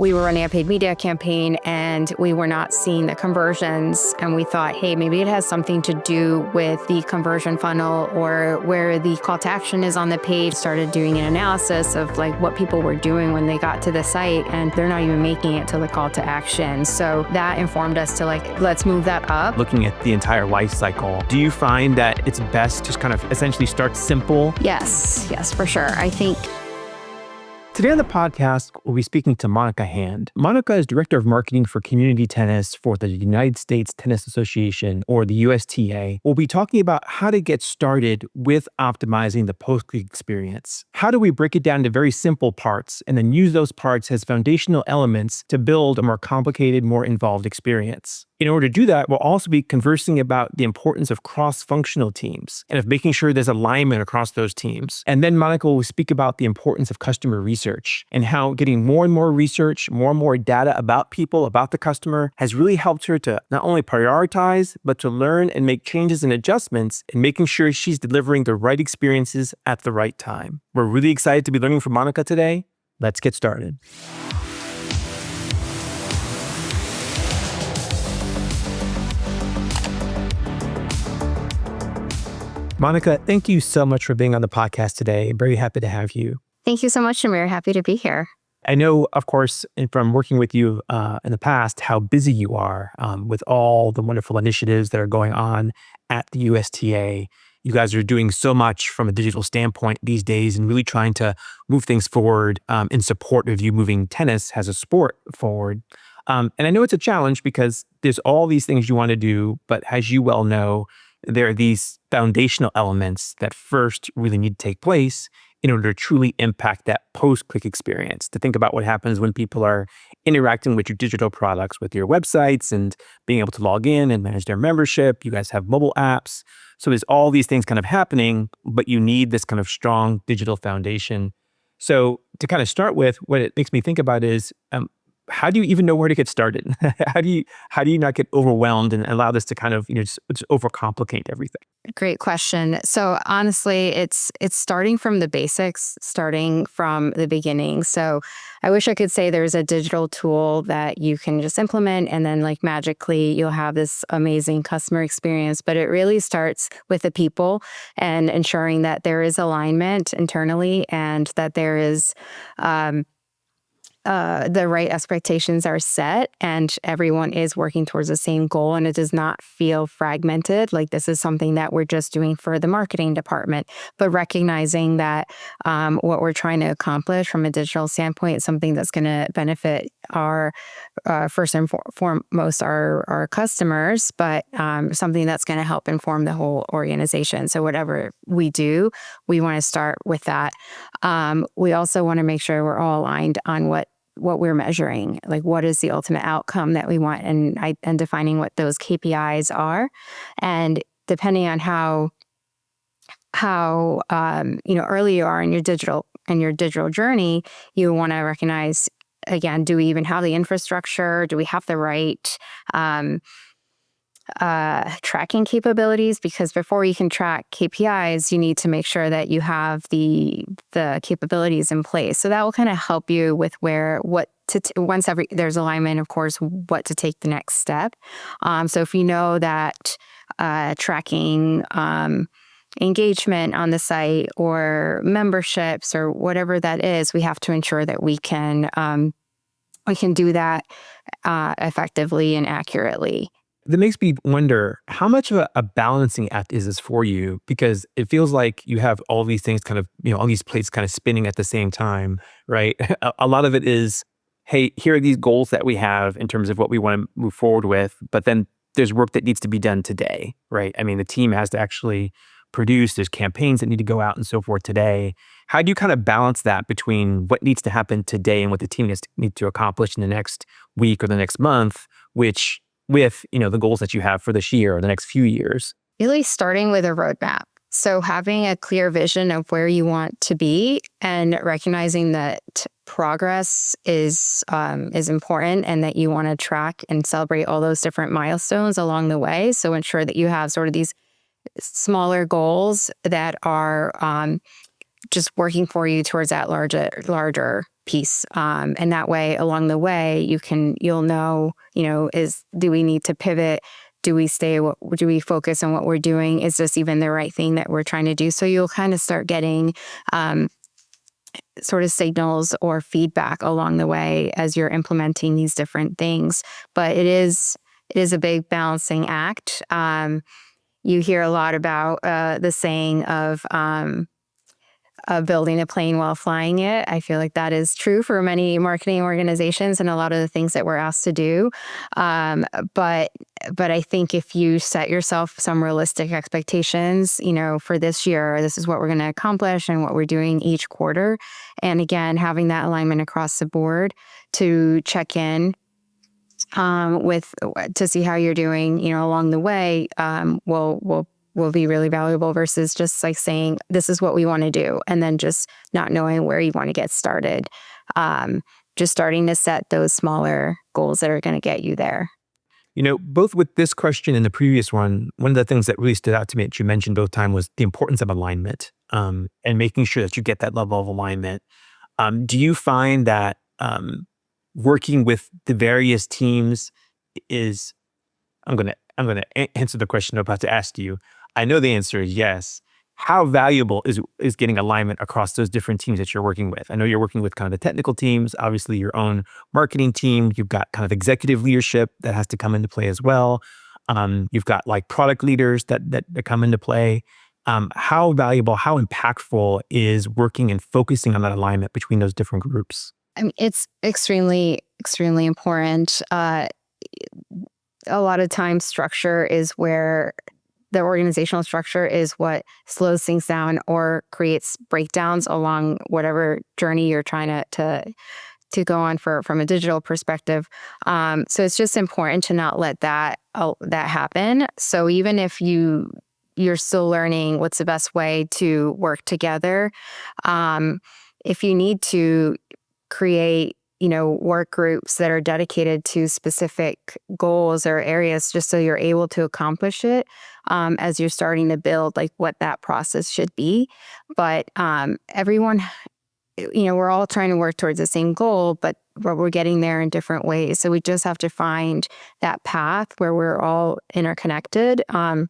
We were running a paid media campaign and we were not seeing the conversions. And we thought, hey, maybe it has something to do with the conversion funnel or where the call to action is on the page. Started doing an analysis of like what people were doing when they got to the site, and they're not even making it to the call to action. So that informed us to like, let's move that up. Looking at the entire life cycle, do you find that it's best to kind of essentially start simple? Yes, for sure. I think today on the podcast, we'll be speaking to Monica Hand. Monica is Director of Marketing for Community Tennis for the United States Tennis Association, or the USTA. We'll be talking about how to get started with optimizing the post-click experience. How do we break it down into very simple parts and then use those parts as foundational elements to build a more complicated, more involved experience? In order to do that, we'll also be conversing about the importance of cross-functional teams and of making sure there's alignment across those teams. And then Monica will speak about the importance of customer research and how getting more and more research, more and more data about people, about the customer, has really helped her to not only prioritize, but to learn and make changes and adjustments and making sure she's delivering the right experiences at the right time. We're really excited to be learning from Monica today. Let's get started. Monica, thank you so much for being on the podcast today. I'm very happy to have you. Thank you so much, Amir. Happy to be here. I know, of course, from working with you in the past, how busy you are with all the wonderful initiatives that are going on at the USTA. You guys are doing so much from a digital standpoint these days and really trying to move things forward in support of you moving tennis as a sport forward. And I know it's a challenge because there's all these things you want to do, but as you well know, there are these foundational elements that first really need to take place in order to truly impact that post-click experience, to think about what happens when people are interacting with your digital products, with your websites and being able to log in and manage their membership. You guys have mobile apps. So there's all these things kind of happening, but you need this kind of strong digital foundation. So to kind of start with, what it makes me think about is, how do you even know where to get started? How do you not get overwhelmed and allow this to kind of just overcomplicate everything? Great question. So honestly, it's starting from the basics, starting from the beginning. So I wish I could say there's a digital tool that you can just implement and then like magically you'll have this amazing customer experience. But it really starts with the people and ensuring that there is alignment internally and that there is the right expectations are set and everyone is working towards the same goal and it does not feel fragmented. Like this is something that we're just doing for the marketing department, but recognizing that what we're trying to accomplish from a digital standpoint is something that's going to benefit our first and foremost our customers, but something that's going to help inform the whole organization. So whatever we do, we want to start with that. We also want to make sure we're all aligned on what we're measuring, like what is the ultimate outcome that we want and defining what those KPIs are. And depending on how early you are in your digital journey, you want to recognize, again, do we even have the infrastructure? Do we have the right tracking capabilities? Because before you can track KPIs, you need to make sure that you have the capabilities in place. So that will kind of help you with once there's alignment, of course, what to take the next step. So if you know that tracking engagement on the site or memberships or whatever that is, we have to ensure that we can do that effectively and accurately. That makes me wonder, how much of a balancing act is this for you? Because it feels like you have all these things kind of, all these plates kind of spinning at the same time, right? A lot of it is, hey, here are these goals that we have in terms of what we want to move forward with, but then there's work that needs to be done today, right? I mean, the team has to actually produce, there's campaigns that need to go out and so forth today. How do you kind of balance that between what needs to happen today and what the team needs to accomplish in the next week or the next month, with the goals that you have for this year or the next few years? Really starting with a roadmap. So having a clear vision of where you want to be and recognizing that progress is important and that you want to track and celebrate all those different milestones along the way. So ensure that you have sort of these smaller goals that are just working for you towards that larger piece. And that way, along the way, you'll know, do we need to pivot? Do we focus on what we're doing? Is this even the right thing that we're trying to do? So you'll kind of start getting sort of signals or feedback along the way as you're implementing these different things. But it is a big balancing act. You hear a lot about the saying of building a plane while flying it. I feel like that is true for many marketing organizations and a lot of the things that we're asked to do. But I think if you set yourself some realistic expectations, for this year, this is what we're going to accomplish and what we're doing each quarter. And again, having that alignment across the board to check in to see how you're doing, along the way, will be really valuable versus just like saying, this is what we want to do. And then just not knowing where you want to get started. Just starting to set those smaller goals that are going to get you there. Both with this question and the previous one of the things that really stood out to me that you mentioned both times was the importance of alignment, and making sure that you get that level of alignment. Do you find that working with the various teams is, I'm going to answer the question I'm about to ask you. I know the answer is yes. How valuable is getting alignment across those different teams that you're working with? I know you're working with kind of the technical teams, obviously your own marketing team. You've got kind of executive leadership that has to come into play as well. You've got like product leaders that come into play. How valuable, how impactful is working and focusing on that alignment between those different groups? I mean, it's extremely, extremely important. A lot of times the organizational structure is what slows things down or creates breakdowns along whatever journey you're trying to go on from a digital perspective. So it's just important to not let that happen. So even if you're still learning what's the best way to work together, if you need to create work groups that are dedicated to specific goals or areas just so you're able to accomplish it as you're starting to build like what that process should be. But everyone, we're all trying to work towards the same goal, but we're getting there in different ways. So we just have to find that path where we're all interconnected, and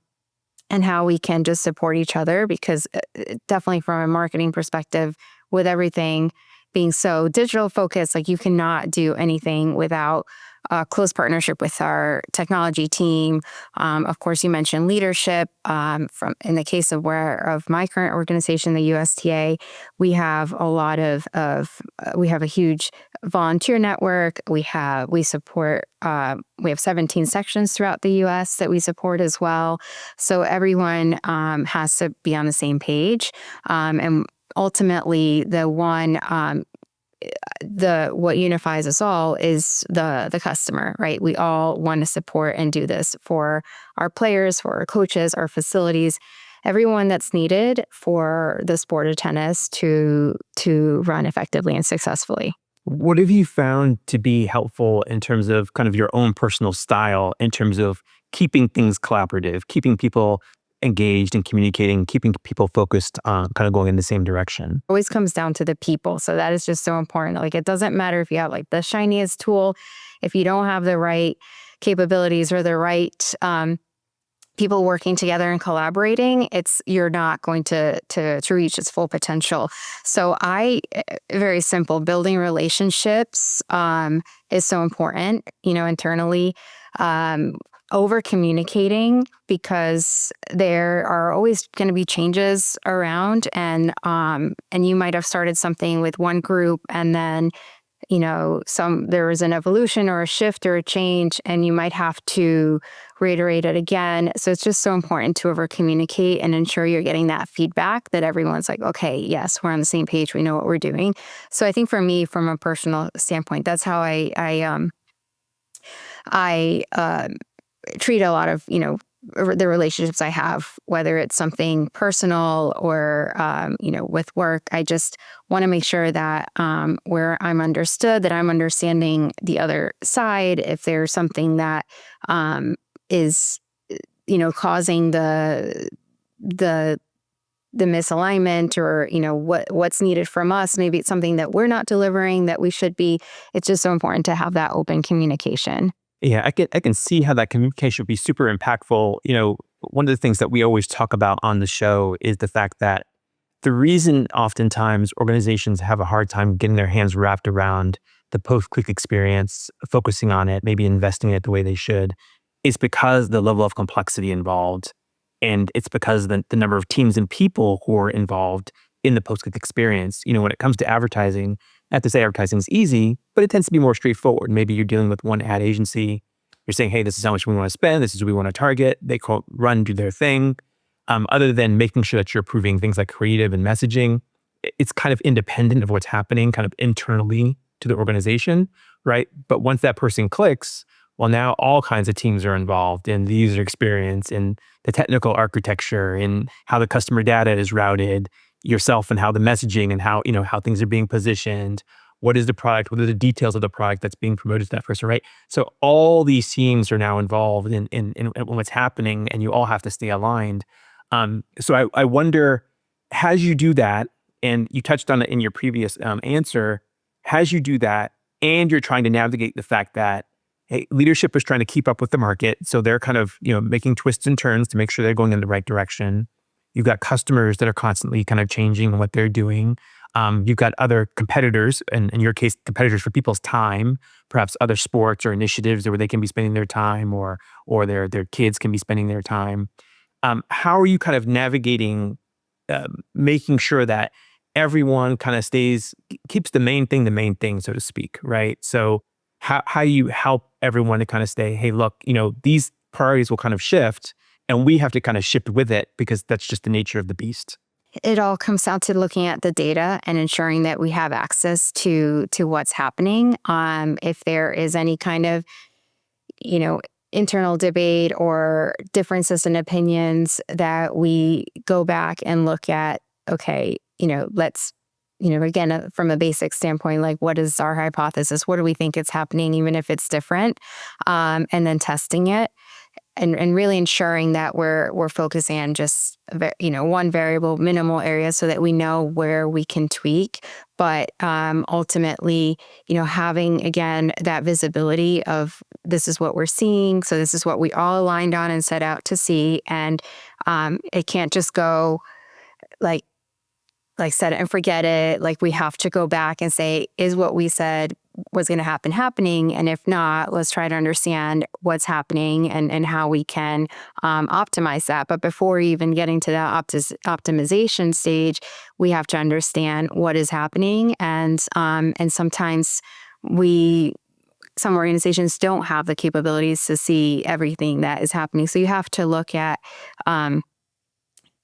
how we can just support each other, because definitely from a marketing perspective, with everything being so digital focused, like you cannot do anything without a close partnership with our technology team. Of course, you mentioned leadership. In the case of my current organization, the USTA, we have we have a huge volunteer network. We have 17 sections throughout the U.S. that we support as well. So everyone has to be on the same page, and ultimately, what unifies us all is the customer, right? We all want to support and do this for our players, for our coaches, our facilities, everyone that's needed for the sport of tennis to run effectively and successfully. What have you found to be helpful in terms of kind of your own personal style, in terms of keeping things collaborative, keeping people engaged and communicating, keeping people focused on kind of going in the same direction? Always comes down to the people. So that is just so important. Like, it doesn't matter if you have like the shiniest tool, if you don't have the right capabilities or the right people working together and collaborating, you're not going to reach its full potential. So very simple, building relationships is so important, internally. Over communicating, because there are always going to be changes around, and you might have started something with one group, and then there was an evolution or a shift or a change, and you might have to reiterate it again. So it's just so important to over communicate and ensure you're getting that feedback, that everyone's like, okay, yes, we're on the same page, we know what we're doing. So I think for me, from a personal standpoint, that's how I treat a lot of, the relationships I have, whether it's something personal or, with work. I just want to make sure that where I'm understood, that I'm understanding the other side. If there's something that is, causing the the misalignment or, what's needed from us. Maybe it's something that we're not delivering that we should be. It's just so important to have that open communication. Yeah, I can see how that communication would be super impactful. One of the things that we always talk about on the show is the fact that the reason oftentimes organizations have a hard time getting their hands wrapped around the post-click experience, focusing on it, maybe investing in it the way they should, is because the level of complexity involved. And it's because the number of teams and people who are involved in the post-click experience. When it comes to advertising, I have to say advertising is easy, but it tends to be more straightforward. Maybe you're dealing with one ad agency. You're saying, hey, this is how much we want to spend. This is what we want to target. They run, do their thing. Other than making sure that you're approving things like creative and messaging, it's kind of independent of what's happening kind of internally to the organization, right? But once that person clicks, well, now all kinds of teams are involved in the user experience, in the technical architecture, in how the customer data is routed, yourself and how the messaging and how things are being positioned. What is the product? What are the details of the product that's being promoted to that person, right? So all these teams are now involved in what's happening, and you all have to stay aligned. So I wonder, as you do that, and you touched on it in your previous answer, as you do that, and you're trying to navigate the fact that, hey, leadership is trying to keep up with the market, so they're kind of making twists and turns to make sure they're going in the right direction. You've got customers that are constantly kind of changing what they're doing. You've got other competitors, and in your case, competitors for people's time, perhaps other sports or initiatives where they can be spending their time, or their kids can be spending their time. How are you kind of navigating, making sure that everyone kind of keeps the main thing, so to speak, right? So how you help everyone to kind of stay, hey, look, these priorities will kind of shift, and we have to kind of shift with it because that's just the nature of the beast. It all comes down to looking at the data and ensuring that we have access to what's happening. If there is any kind of, you know, internal debate or differences in opinions, that we go back and look at, okay, let's, again, from a basic standpoint, like, what is our hypothesis? What do we think is happening, even if it's different? And then testing it. And really ensuring that we're focusing on just one variable, minimal area, so that we know where we can tweak. But ultimately, having, again, that visibility of, this is what we're seeing, so this is what we all aligned on and set out to see, and it can't just go like set it and forget it. Like, we have to go back and say, is what we said was going to happen happening? And if not, let's try to understand what's happening and how we can optimize that. But before even getting to that optimization stage, we have to understand what is happening. And sometimes some organizations don't have the capabilities to see everything that is happening. So you have to look at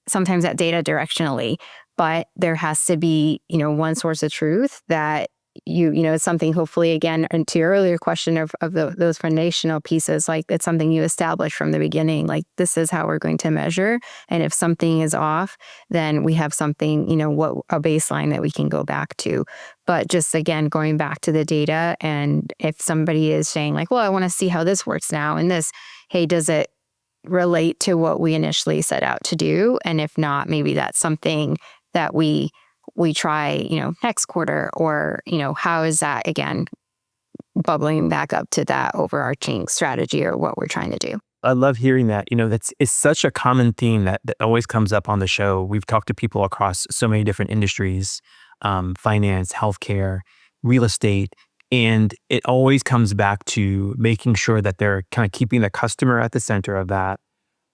sometimes that data directionally, but there has to be, one source of truth that it's something, hopefully, again, and to your earlier question of those foundational pieces, like, it's something you establish from the beginning, like, this is how we're going to measure. And if something is off, then we have something, a baseline that we can go back to. But just, again, going back to the data, and if somebody is saying, like, well, I want to see how this works now, and this, hey, does it relate to what we initially set out to do? And if not, maybe that's something that we try, next quarter, or, how is that, again, bubbling back up to that overarching strategy or what we're trying to do. I love hearing that. It's such a common theme that always comes up on the show. We've talked to people across so many different industries, finance, healthcare, real estate, and it always comes back to making sure that they're kind of keeping the customer at the center of that.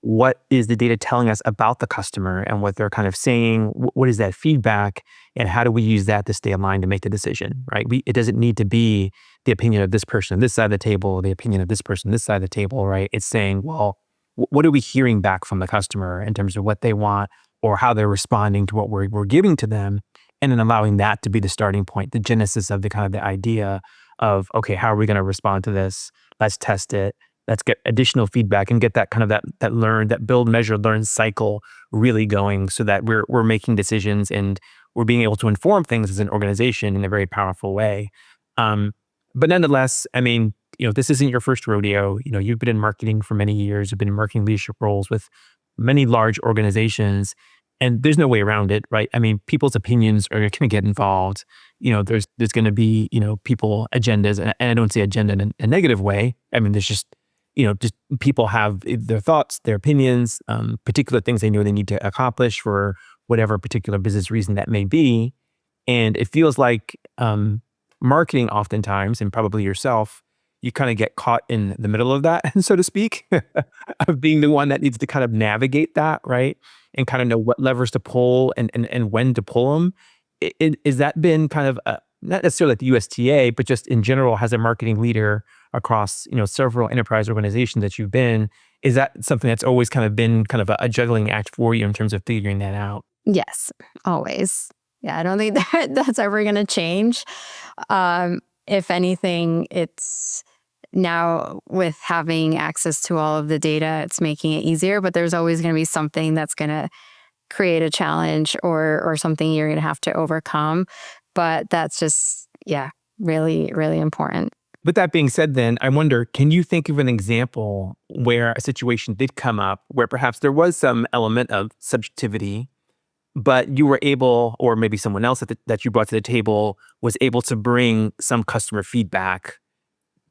What is the data telling us about the customer and what they're kind of saying? What is that feedback? And how do we use that to stay aligned to make the decision, right? It doesn't need to be the opinion of this person on this side of the table, the opinion of this person on this side of the table, right? It's saying, well, what are we hearing back from the customer in terms of what they want or how they're responding to what we're giving to them? And then allowing that to be the starting point, the genesis of the idea of, okay, how are we going to respond to this? Let's test it. Let's get additional feedback and get that that build, measure, learn cycle really going, so that we're making decisions and we're being able to inform things as an organization in a very powerful way. But nonetheless, this isn't your first rodeo. You've been in marketing for many years. You've been in marketing leadership roles with many large organizations. And there's no way around it, right? I mean, people's opinions are going to get involved. There's going to be, people agendas, and I don't say agenda in a negative way. I mean, there's just people have their thoughts, their opinions, particular things they know they need to accomplish for whatever particular business reason that may be. And it feels like marketing oftentimes, and probably yourself, you kind of get caught in the middle of that, so to speak, of being the one that needs to kind of navigate that, right? And kind of know what levers to pull and when to pull them. Is that been kind of, not necessarily at the USTA, but just in general, as a marketing leader across, several enterprise organizations that you've been, is that something that's always kind of been kind of a juggling act for you in terms of figuring that out? Yes, always. Yeah, I don't think that's ever going to change. If anything, it's now with having access to all of the data, it's making it easier, but there's always going to be something that's going to create a challenge or something you're going to have to overcome. But that's just, yeah, really, really important. With that being said, then I wonder, can you think of an example where a situation did come up where perhaps there was some element of subjectivity, but you were able, or maybe someone else that you brought to the table was able to bring some customer feedback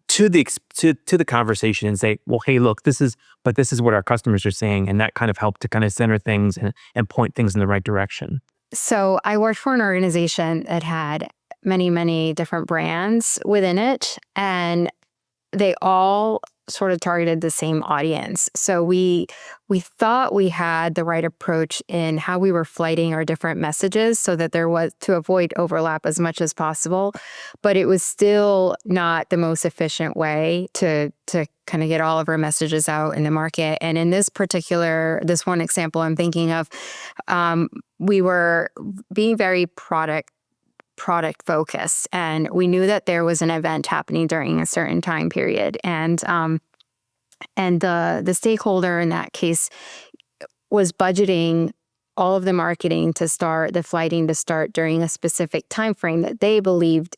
to the conversation and say, well, hey, look, this is what our customers are saying, and that kind of helped to kind of center things and point things in the right direction. So I worked for an organization that had many, many different brands within it, and they all sort of targeted the same audience. So we thought we had the right approach in how we were flighting our different messages so that there was to avoid overlap as much as possible, but it was still not the most efficient way to kind of get all of our messages out in the market. And in this one example I'm thinking of, we were being very product focused, and we knew that there was an event happening during a certain time period, and the stakeholder in that case was budgeting all of the marketing to start, the flighting to start during a specific time frame that they believed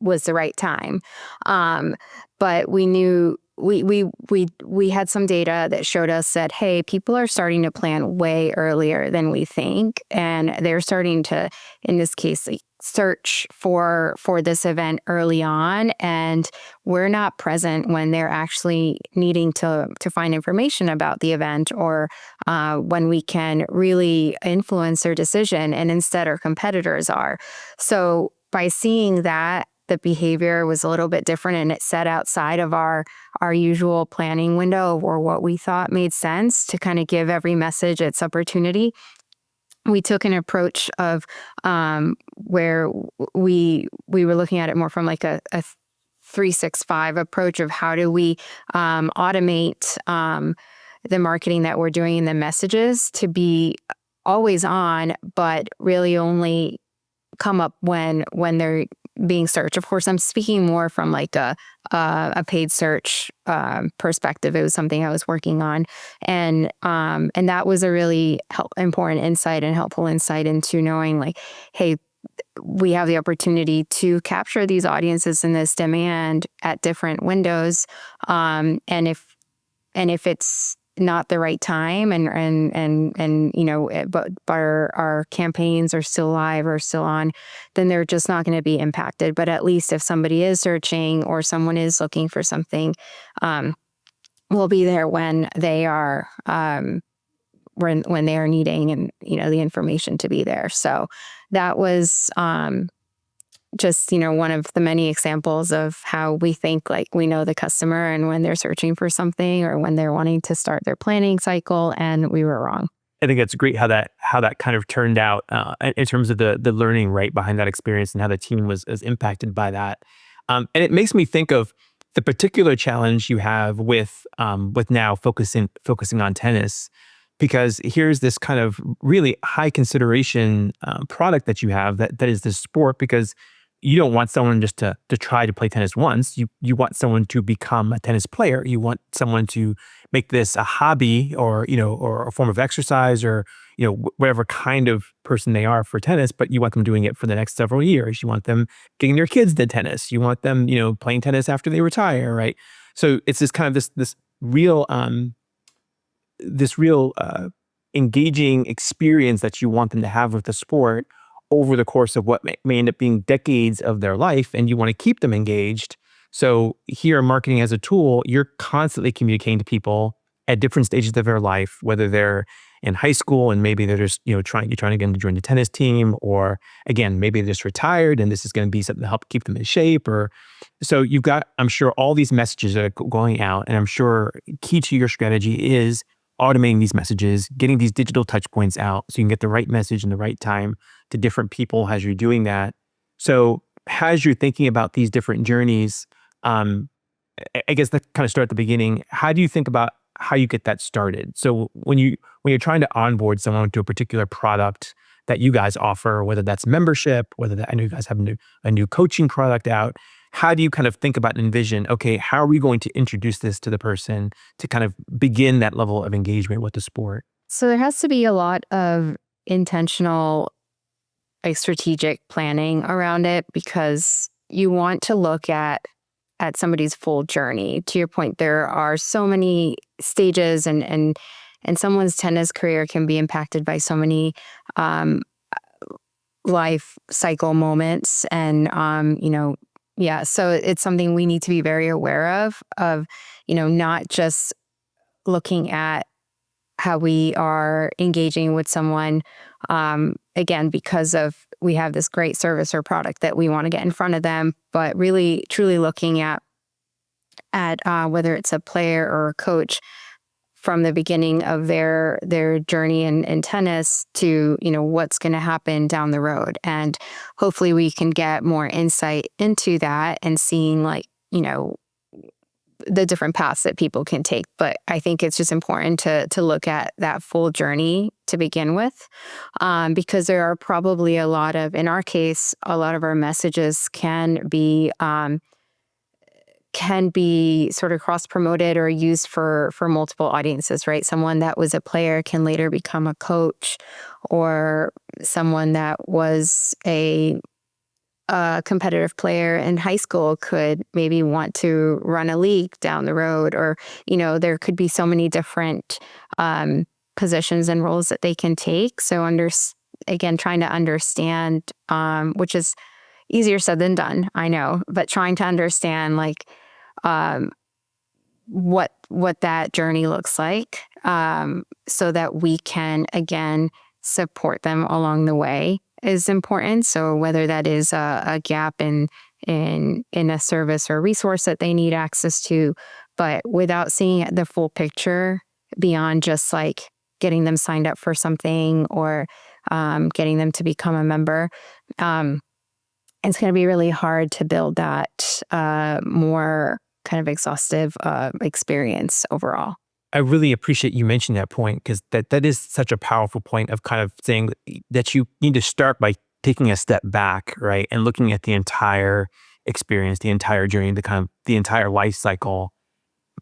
was the right time. But we knew we had some data that showed us that, hey, people are starting to plan way earlier than we think, and they're starting to, in this case, like, search for this event early on, and we're not present when they're actually needing to find information about the event, or when we can really influence their decision, and instead our competitors are. So by seeing that the behavior was a little bit different and it set outside of our usual planning window or what we thought made sense to kind of give every message its opportunity, we took an approach of where we were looking at it more from like a 365 approach of how do we automate the marketing that we're doing and the messages to be always on, but really only come up when they're being searched. Of course, I'm speaking more from like a paid search perspective. It was something I was working on, and that was a really important insight and helpful insight into knowing, like, hey, we have the opportunity to capture these audiences and this demand at different windows, and if it's not the right time and but our campaigns are still live or still on, then they're just not going to be impacted. But at least if somebody is searching or someone is looking for something, we'll be there when they are when they are needing and the information to be there. So that was just one of the many examples of how we think like we know the customer and when they're searching for something or when they're wanting to start their planning cycle, and we were wrong. I think it's great how that kind of turned out in terms of the learning right behind that experience and how the team was impacted by that. And it makes me think of the particular challenge you have with now focusing on tennis, because here's this kind of really high consideration product that you have that is this sport, because you don't want someone just to try to play tennis once. You want someone to become a tennis player. You want someone to make this a hobby or a form of exercise or, whatever kind of person they are for tennis, but you want them doing it for the next several years. You want them getting their kids to tennis. You want them, playing tennis after they retire, right? So it's this kind of this real engaging experience that you want them to have with the sport over the course of what may end up being decades of their life, and you want to keep them engaged. So here, marketing as a tool, you're constantly communicating to people at different stages of their life, whether they're in high school and maybe they're just, you're trying to get them to join the tennis team, or again, maybe they're just retired and this is going to be something to help keep them in shape. Or so you've got, I'm sure, all these messages that are going out, and I'm sure key to your strategy is automating these messages, getting these digital touch points out so you can get the right message in the right time to different people as you're doing that. So as you're thinking about these different journeys, um, I guess that kind of start at the beginning. How do you think about how you get that started? So when you're trying to onboard someone to a particular product that you guys offer, whether that's membership, I know you guys have a new coaching product out. How do you kind of think about and envision, okay, how are we going to introduce this to the person to kind of begin that level of engagement with the sport? So there has to be a lot of intentional, like strategic planning around it, because you want to look at somebody's full journey. To your point, there are so many stages, and someone's tennis career can be impacted by so many um, life cycle moments, and yeah. So it's something we need to be very aware of not just looking at how we are engaging with someone, again, because of we have this great service or product that we want to get in front of them, but really truly looking at whether it's a player or a coach from the beginning of their journey in tennis to what's going to happen down the road. And hopefully we can get more insight into that and seeing the different paths that people can take. But I think it's just important to look at that full journey to begin with, because there are probably in our case, a lot of our messages can be sort of cross promoted or used for multiple audiences, right? Someone that was a player can later become a coach, or someone that was a competitive player in high school could maybe want to run a league down the road, or there could be so many different positions and roles that they can take. So again, trying to understand, which is easier said than done, I know, but trying to understand um, what that journey looks like, so that we can again support them along the way is important. So whether that is a gap in a service or resource that they need access to, but without seeing the full picture beyond just getting them signed up for something, or getting them to become a member, it's going to be really hard to build that more kind of exhaustive experience overall. I really appreciate you mentioning that point, because that is such a powerful point of kind of saying that you need to start by taking a step back, right? And looking at the entire experience, the entire journey, the entire life cycle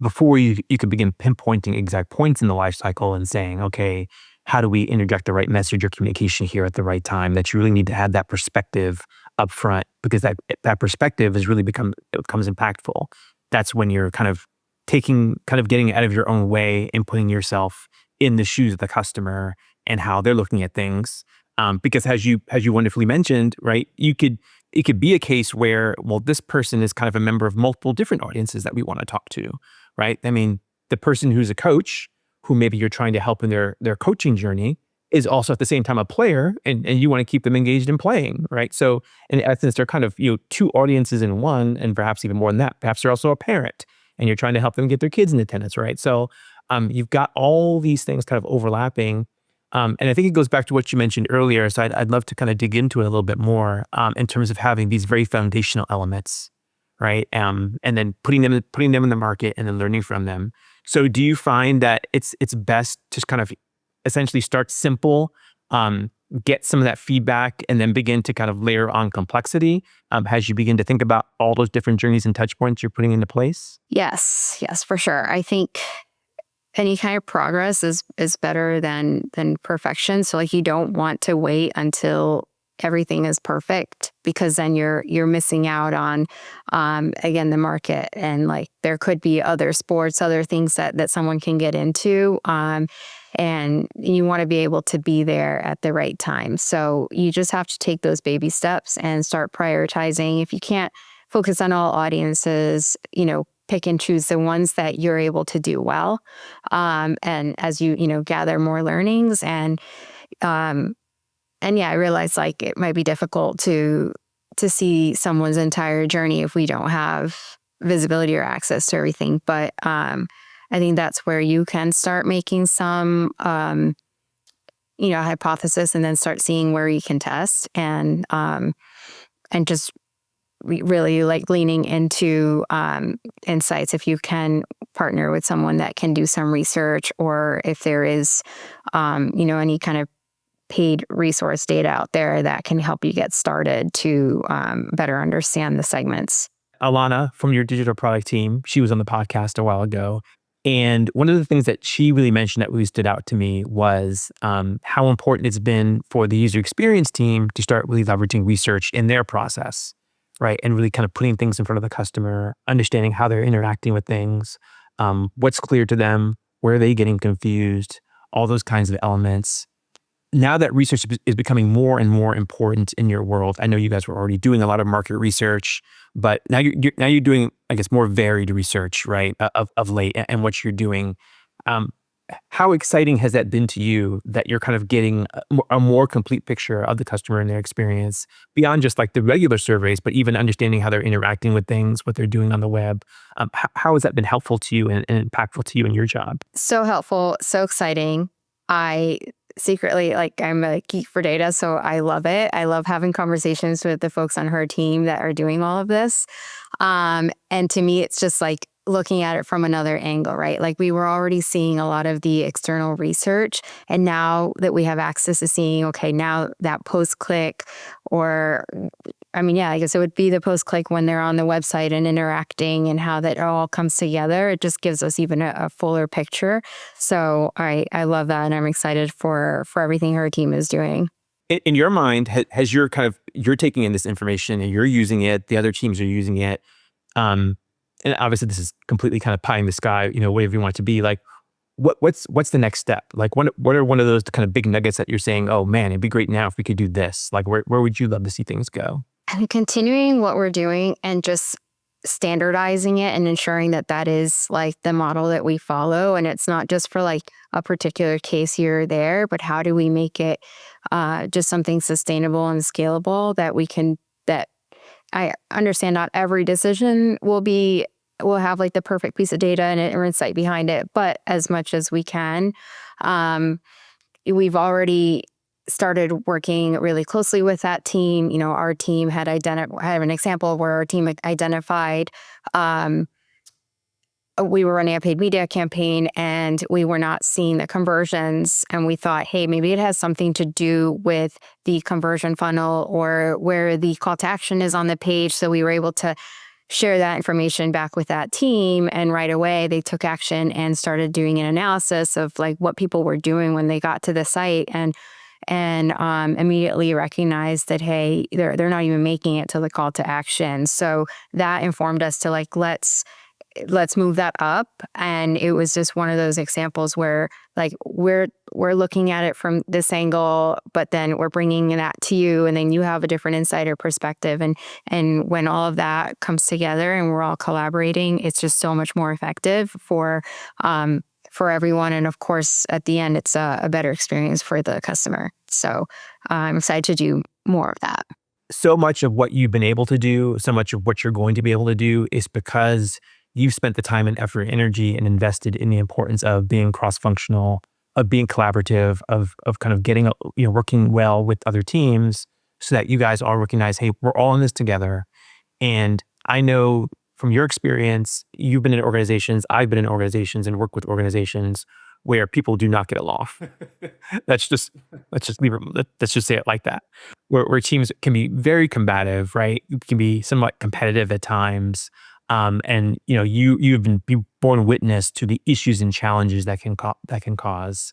before you could begin pinpointing exact points in the life cycle and saying, okay, how do we interject the right message or communication here at the right time? That you really need to have that perspective up front, because that perspective becomes impactful. That's when you're kind of getting out of your own way and putting yourself in the shoes of the customer and how they're looking at things. Because as you wonderfully mentioned, right, it could be a case where, well, this person is kind of a member of multiple different audiences that we want to talk to, right? I mean, the person who's a coach, who maybe you're trying to help in their coaching journey, is also at the same time a player, and you want to keep them engaged in playing, right? So in essence, they're kind of two audiences in one, and perhaps even more than that. Perhaps they're also a parent, and you're trying to help them get their kids into tennis, right? So you've got all these things kind of overlapping. And I think it goes back to what you mentioned earlier. So I'd love to kind of dig into it a little bit more, in terms of having these very foundational elements, right? And then putting them in the market and then learning from them. So do you find that it's best to kind of essentially start simple, get some of that feedback, and then begin to kind of layer on complexity as you begin to think about all those different journeys and touch points you're putting into place? Yes, for sure. I think any kind of progress is better than perfection. So you don't want to wait until everything is perfect, because then you're missing out on again the market, and there could be other sports, other things that someone can get into, and you want to be able to be there at the right time. So you just have to take those baby steps and start prioritizing. If you can't focus on all audiences, pick and choose the ones that you're able to do well. And as you gather more learnings um, and yeah, I realize like it might be difficult to see someone's entire journey if we don't have visibility or access to everything. But I think that's where you can start making some hypothesis and then start seeing where you can test and just really like leaning into insights. If you can partner with someone that can do some research, or if there is any kind of paid resource data out there that can help you get started to better understand the segments. Alana from your digital product team, she was on the podcast a while ago. And one of the things that she really mentioned that really stood out to me was how important it's been for the user experience team to start really leveraging research in their process, right? And really kind of putting things in front of the customer, understanding how they're interacting with things, what's clear to them, where are they getting confused, all those kinds of elements. Now that research is becoming more and more important in your world, I know you guys were already doing a lot of market research, but now you're doing, I guess, more varied research, right? Of late, and what you're doing. How exciting has that been to you that you're kind of getting a more complete picture of the customer and their experience beyond just like the regular surveys, but even understanding how they're interacting with things, what they're doing on the web? How has that been helpful to you and impactful to you in your job? So helpful, so exciting. I secretly, like, I'm a geek for data, so I love it. I love having conversations with the folks on her team that are doing all of this. And to me, it's just like looking at it from another angle, right? Like we were already seeing a lot of the external research. And now that we have access to seeing, okay, now that post click or I mean, yeah, I guess it would be the post click when they're on the website and interacting and how that all comes together. It just gives us even a fuller picture. So I love that. And I'm excited for everything her team is doing. In your mind, has your kind of, you're taking in this information and you're using it, the other teams are using it. And obviously this is completely kind of pie in the sky, whatever you want it to be. Like what's the next step? Like what are one of those kind of big nuggets that you're saying, oh man, it'd be great now if we could do this? Like where would you love to see things go? And continuing what we're doing and just standardizing it and ensuring that that is like the model that we follow. And it's not just for like a particular case here or there, but how do we make it just something sustainable and scalable that I understand not every decision will have like the perfect piece of data and or insight behind it, but as much as we can. We've already started working really closely with that team. Our team had an example where our team identified we were running a paid media campaign and we were not seeing the conversions. And we thought, hey, maybe it has something to do with the conversion funnel or where the call to action is on the page. So we were able to share that information back with that team. And right away, they took action and started doing an analysis of like what people were doing when they got to the site and immediately recognized that, hey, they're not even making it to the call to action. So that informed us to like, let's move that up. And it was just one of those examples where like we're looking at it from this angle, but then we're bringing that to you, and then you have a different insider perspective. And when all of that comes together and we're all collaborating, it's just so much more effective for everyone. And of course, at the end, it's a better experience for the customer. So I'm excited to do more of that. So much of what you've been able to do, so much of what you're going to be able to do is because you've spent the time and effort, energy, and invested in the importance of being cross-functional, of being collaborative, of kind of getting, working well with other teams so that you guys all recognize, hey, we're all in this together. And I know from your experience, you've been in organizations, I've been in organizations and worked with organizations where people do not get along. let's just leave it, let's just say it like that. Where teams can be very combative, right? It can be somewhat competitive at times. And you've been born witness to the issues and challenges that can cause.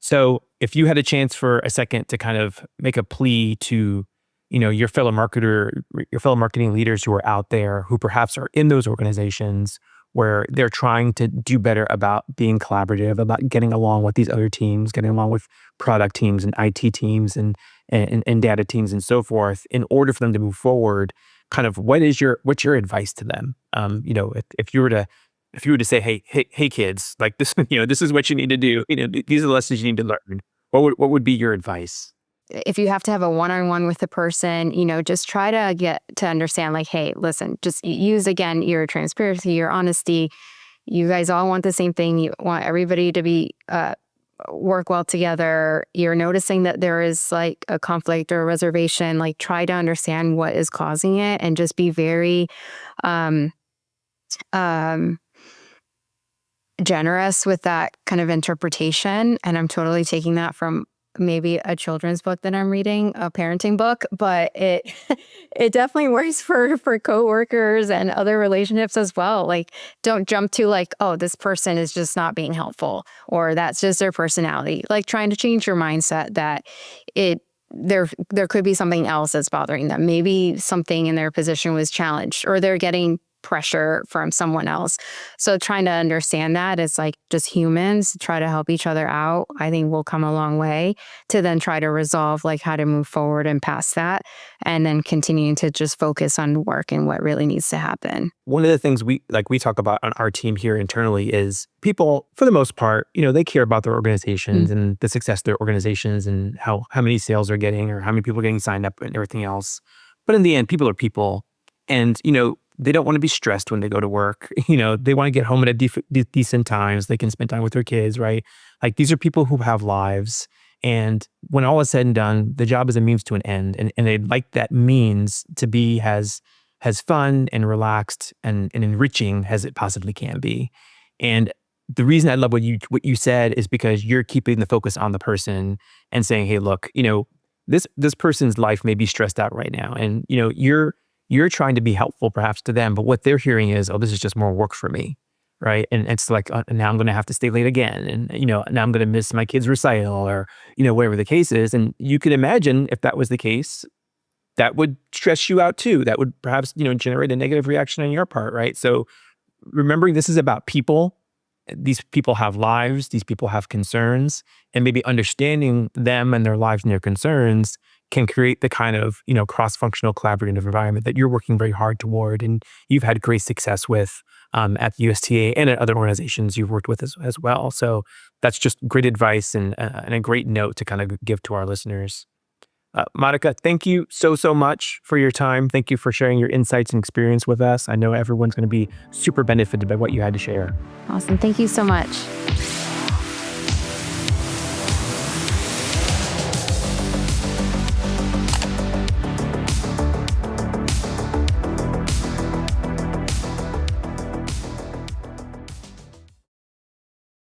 So if you had a chance for a second to kind of make a plea to, your fellow marketing leaders who are out there, who perhaps are in those organizations where they're trying to do better about being collaborative, about getting along with these other teams, getting along with product teams and IT teams and data teams and so forth, in order for them to move forward. Kind of what's your advice to them? If you were to say, hey kids, like this, this is what you need to do. These are the lessons you need to learn. What would be your advice? If you have to have a one-on-one with the person, just try to get to understand, like, hey, listen, just use again your transparency, your honesty. You guys all want the same thing. You want everybody to be work well together. You're noticing that there is like a conflict or a reservation. Like, try to understand what is causing it, and just be very um, um, generous with that kind of interpretation. And I'm totally taking that from maybe a children's book that I'm reading, a parenting book, but it it definitely works for coworkers and other relationships as well. Like, don't jump to like, oh, this person is just not being helpful, or that's just their personality. Like, trying to change your mindset that it there could be something else that's bothering them. Maybe something in their position was challenged, or they're getting pressure from someone else. So trying to understand that as like just humans, try to help each other out, I think will come a long way to then try to resolve like how to move forward and past that, and then continuing to just focus on work and what really needs to happen. One of the things we talk about on our team here internally is people, for the most part, they care about their organizations and the success of their organizations and how many sales they're getting or how many people are getting signed up and everything else. But in the end, people are people, and they don't want to be stressed when they go to work. They want to get home at a decent times. They can spend time with their kids, right? Like, these are people who have lives. And when all is said and done, the job is a means to an end. And they'd like that means to be as fun and relaxed and enriching as it possibly can be. And the reason I love what you said is because you're keeping the focus on the person and saying, hey, look, this person's life may be stressed out right now. And, you're trying to be helpful perhaps to them, but what they're hearing is, oh, this is just more work for me, right? And it's like, now I'm going to have to stay late again. And, now I'm going to miss my kid's recital, or, whatever the case is. And you can imagine if that was the case, that would stress you out too. That would perhaps, generate a negative reaction on your part, right? So remembering this is about people. These people have lives, these people have concerns, and maybe understanding them and their lives and their concerns can create the kind of, cross-functional collaborative environment that you're working very hard toward, and you've had great success with at the USTA and at other organizations you've worked with as well. So that's just great advice and a great note to kind of give to our listeners. Monica, thank you so much for your time. Thank you for sharing your insights and experience with us. I know everyone's going to be super benefited by what you had to share. Awesome. Thank you so much.